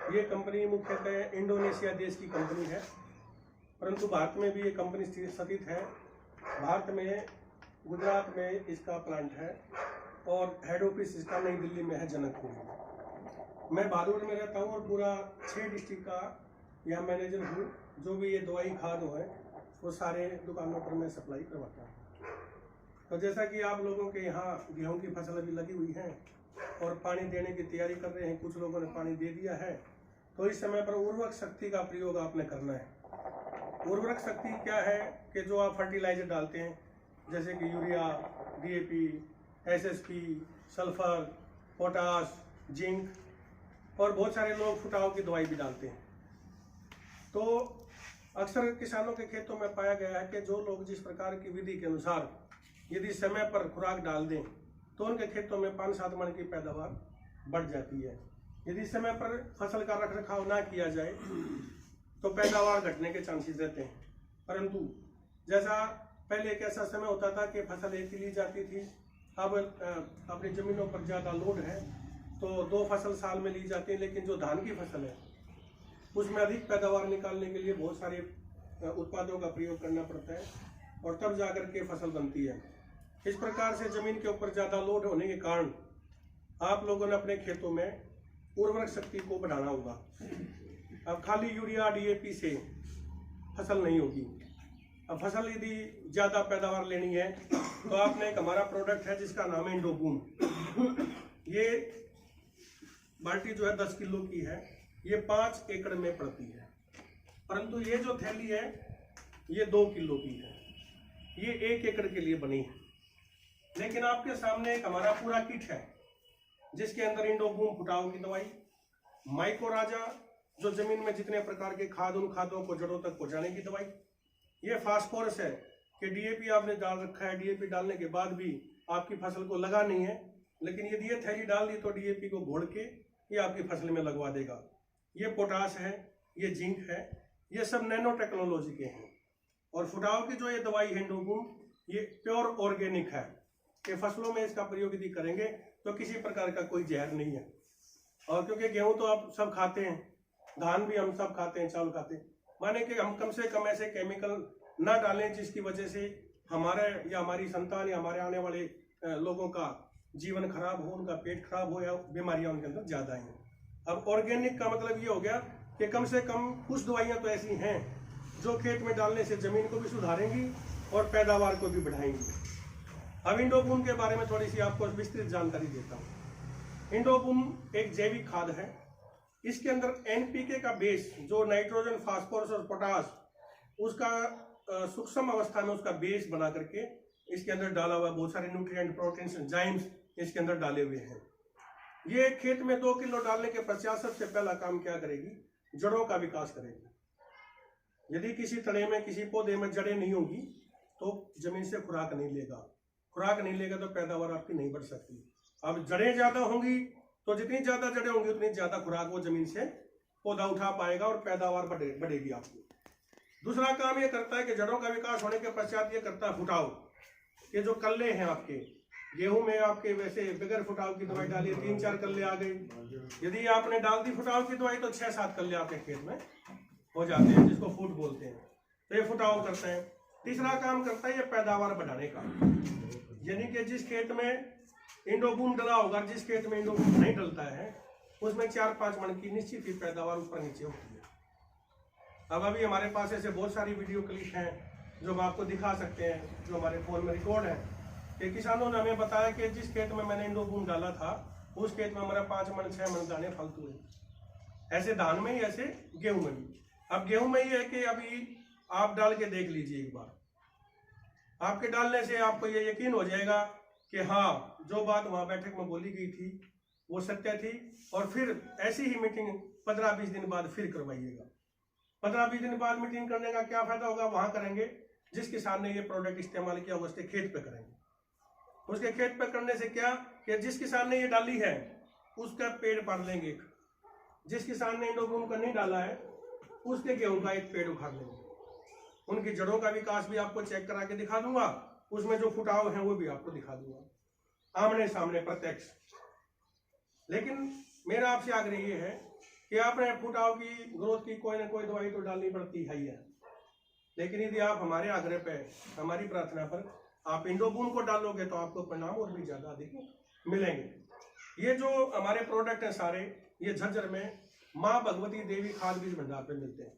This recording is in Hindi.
ये कंपनी मुख्यतः इंडोनेशिया देश की कंपनी है, परंतु भारत में भी ये कंपनी स्थित है। भारत में गुजरात में इसका प्लांट है और हेड ऑफिस इसका नई दिल्ली में है, जनकपुर में। मैं बहादुर में रहता हूँ और पूरा 6 डिस्ट्रिक्ट का यहाँ मैनेजर हूँ। जो भी ये दवाई खाद है वो सारे दुकानों पर मैं सप्लाई करवाता हूँ। तो जैसा कि आप लोगों के यहाँ गेहूँ की फसल अभी लगी हुई है और पानी देने की तैयारी कर रहे हैं, कुछ लोगों ने पानी दे दिया है, तो इस समय पर उर्वरक शक्ति का प्रयोग आपने करना है। उर्वरक शक्ति क्या है कि जो आप फर्टिलाइजर डालते हैं जैसे कि urea, DAP, SSP, sulphur, potash, zinc और बहुत सारे लोग फुटाव की दवाई भी डालते हैं। तो अक्सर किसानों के खेतों में पाया गया है कि जो लोग जिस प्रकार की विधि के अनुसार यदि समय पर खुराक डाल दें तो उनके खेतों में 5-7 मन की पैदावार बढ़ जाती है। यदि समय पर फसल का रखरखाव ना किया जाए तो पैदावार घटने के चांसेस रहते हैं। परंतु जैसा पहले एक ऐसा समय होता था कि फसल एक ही ली जाती थी, अब अपनी जमीनों पर ज़्यादा लोड है तो 2 फसल साल में ली जाती है, लेकिन जो धान की फसल है उसमें अधिक पैदावार निकालने के लिए बहुत सारे उत्पादों का प्रयोग करना पड़ता है और तब जाकर के फसल बनती है। इस प्रकार से जमीन के ऊपर ज़्यादा लोड होने के कारण आप लोगों ने अपने खेतों में उर्वरक शक्ति को बढ़ाना होगा। अब खाली यूरिया डीएपी से फसल नहीं होगी। अब फसल यदि ज़्यादा पैदावार लेनी है तो आपने एक हमारा प्रोडक्ट है जिसका नाम है इंडोबूम। ये बाल्टी जो है 10 किलो की है, ये 5 एकड़ में पड़ती है, परंतु ये जो थैली है ये 2 किलो की है। ये 1 एकड़ के लिए बनी है। लेकिन आपके सामने एक हमारा पूरा किट है जिसके अंदर इंडोबूम फुटाव की दवाई, माइकोराजा जो जमीन में जितने प्रकार के खाद उन खादों को जड़ों तक पहुंचाने की दवाई, ये फास्फोरस है कि डीएपी आपने डाल रखा है, डीएपी डालने के बाद भी आपकी फसल को लगा नहीं है, लेकिन यदि ये थैली डाल दी तो डीएपी को घोल के ये आपकी फसल में लगवा देगा। ये पोटास है, ये जिंक है, ये सब नैनो टेक्नोलॉजी के हैं। और फुटाव की जो ये दवाई है इंडोबूम, ये प्योर ऑर्गेनिक है कि फसलों में इसका प्रयोग यदि करेंगे तो किसी प्रकार का कोई जहर नहीं है। और क्योंकि गेहूं तो आप सब खाते हैं, धान भी हम सब खाते हैं, चावल खाते हैं, माने कि हम कम से कम ऐसे केमिकल ना डालें जिसकी वजह से हमारे या हमारी संतान या हमारे आने वाले लोगों का जीवन खराब हो, उनका पेट खराब हो या बीमारियां उनके अंदर ज़्यादा हैं। अब ऑर्गेनिक का मतलब ये हो गया कि कम से कम कुछ दवाइयाँ तो ऐसी हैं जो खेत में डालने से ज़मीन को भी सुधारेंगी और पैदावार को भी बढ़ाएंगी। अब इंडोबूम के बारे में थोड़ी सी आपको विस्तृत जानकारी देता हूँ। इंडोबूम एक जैविक खाद है। इसके अंदर एनपीके का बेस जो नाइट्रोजन, फास्फोरस और पोटास उसका सूक्ष्म अवस्था में उसका बेस बना करके इसके अंदर डाला हुआ, बहुत सारे न्यूट्रिएंट, प्रोटीन्स, एंजाइम्स इसके अंदर डाले हुए हैं। ये खेत में 2 किलो डालने के पश्चात सबसे पहला काम क्या करेगी, जड़ों का विकास करेगी। यदि किसी तने में, किसी पौधे में जड़ें नहीं होगी तो जमीन से खुराक नहीं लेगा, खुराक नहीं लेगा तो पैदावार आपकी नहीं बढ़ सकती। अब जड़ें ज्यादा होंगी तो जितनी ज्यादा जड़ें होंगी उतनी ज्यादा खुराक वो जमीन से पौधा उठा पाएगा और पैदावार बढ़ेगी आपकी। दूसरा काम ये करता है कि जड़ों का विकास होने के पश्चात ये करता है फुटाव। ये जो कल्ले हैं आपके गेहूं में, आपके वैसे बगैर फुटाव की दवाई डाली 3-4 कल्ले आ गई। यदि आपने डाल दी फुटाव की दवाई तो 6-7 कल्ले आपके खेत में हो जाते हैं, जिसको फूट बोलते हैं। तो ये फुटाव करते हैं। तीसरा काम करता है ये पैदावार बढ़ाने का, यानी कि जिस खेत में इंडोबूम डला होगा, जिस खेत में इंडोबूम नहीं डलता है उसमें 4-5 मन की निश्चित ही पैदावार ऊपर नीचे होती है। अब अभी हमारे पास ऐसे बहुत सारी वीडियो क्लिप हैं जो हम आपको दिखा सकते हैं, जो हमारे फोन में रिकॉर्ड है कि किसानों ने हमें बताया कि जिस खेत में मैंने इंडोबूम डाला था उस खेत में हमारा 5 मन 6 मन दाने फालतू है। ऐसे धान में ही, ऐसे गेहूं में भी। अब गेहूं में ये है कि अभी आप डाल के देख लीजिए एक बार, आपके डालने से आपको ये यकीन हो जाएगा कि हाँ, जो बात वहां बैठक में बोली गई थी वो सत्य थी। और फिर ऐसी ही मीटिंग 15-20 दिन बाद फिर करवाइएगा। 15-20 दिन बाद मीटिंग करने का क्या फायदा होगा, वहां करेंगे जिस किसान ने ये प्रोडक्ट इस्तेमाल किया उसके खेत पे करेंगे। उसके खेत पे करने से क्या कि जिस किसान ने ये डाली है उसका पेड़ पाड़ लेंगे, जिस किसान ने इंडोबूम का नहीं डाला है उसके गेहूं का एक पेड़ उखाड़ लेंगे। उनकी जड़ों का विकास भी आपको चेक करा के दिखा दूंगा, उसमें जो फुटाव है वो भी आपको दिखा दूंगा आमने सामने प्रत्यक्ष। लेकिन मेरा आपसे आग्रह ये है कि आपने फुटाव की ग्रोथ की कोई ना कोई दवाई तो डालनी पड़ती है ही है, लेकिन यदि आप हमारे आग्रह पे, हमारी प्रार्थना पर आप इंडोबून को डालोगे तो आपको परिणाम और भी ज़्यादा अधिक मिलेंगे। ये जो हमारे प्रोडक्ट हैं सारे, ये झज्जर में माँ भगवती देवी खाद बीज भंडार पे मिलते हैं।